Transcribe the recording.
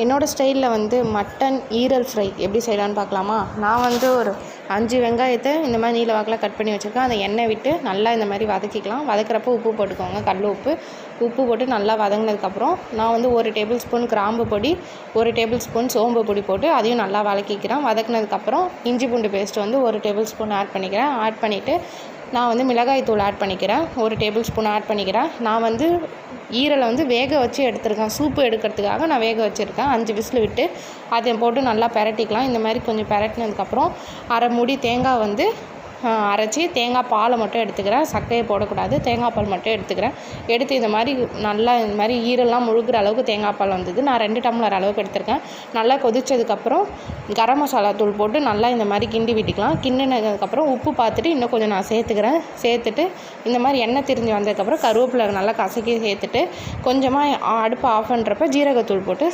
என்னோடய ஸ்டைலில் வந்து மட்டன் ஈரல் ஃப்ரை எப்படி செய்யலான்னு பார்க்கலாமா? நான் வந்து ஒரு 5 வெங்காயத்தை இந்த மாதிரி நீல வாக்கில் கட் பண்ணி வச்சுருக்கேன். அதை எண்ணெய் விட்டு நல்லா இந்த மாதிரி வதக்கிக்கலாம். வதக்கிறப்போ உப்பு போட்டுக்கோங்க, கல் உப்பு போட்டு நல்லா வதங்கினதுக்கப்புறம் நான் வந்து 1 டேபிள் ஸ்பூன் கிராம்பு பொடி, 1 டேபிள் ஸ்பூன் சோம்பு பொடி போட்டு அதையும் நல்லா வதக்கிக்கிறேன். வதக்கினதுக்கப்புறம் இஞ்சி பூண்டு பேஸ்ட் வந்து 1 டேபிள் ஸ்பூன் ஆட் பண்ணிக்கிறேன். ஆட் பண்ணிவிட்டு நான் வந்து மிளகாய் தூள் ஆட் பண்ணிக்கிறேன். 1 டேபிள் ஸ்பூன் ஆட் பண்ணிக்கிறேன். நான் வந்து ஈரலை வந்து வேக வச்சு எடுத்துருக்கேன். சூப்பு எடுக்கிறதுக்காக நான் வேக வச்சுருக்கேன். 5 விசில் விட்டு அதை போட்டு நல்லா பெரட்டிக்கலாம். இந்த மாதிரி கொஞ்சம் பெரட்டினதுக்கப்புறம் அரை மூடி தேங்காய் வந்து அரைச்சி தேங்காய் பாலை மட்டும் எடுத்துக்கிறேன். சர்க்கரையை போடக்கூடாது, தேங்காய் பால் மட்டும் எடுத்துக்கிறேன். எடுத்து இந்த மாதிரி நல்லா இந்த மாதிரி ஈரெல்லாம் முழுகிற அளவுக்கு தேங்காய் பால் வந்தது. நான் 2 டம்ளர் அளவுக்கு எடுத்திருக்கேன். நல்லா கொதித்ததுக்கப்புறம் கரம் மசாலா தூள் போட்டு நல்லா இந்த மாதிரி கிண்டி விட்டுக்கலாம். கிண்டினதுக்கப்புறம் உப்பு பார்த்துட்டு இன்னும் கொஞ்சம் நான் சேர்த்துக்கிறேன். சேர்த்துட்டு இந்த மாதிரி எண்ணெய் திரிஞ்சு வந்ததுக்கப்புறம் கருவேப்பிலை நல்லா கசக்கி சேர்த்துட்டு கொஞ்சமாக அடுப்பை ஆஃப் பண்ணுறப்ப ஜீரகத்தூள் போட்டு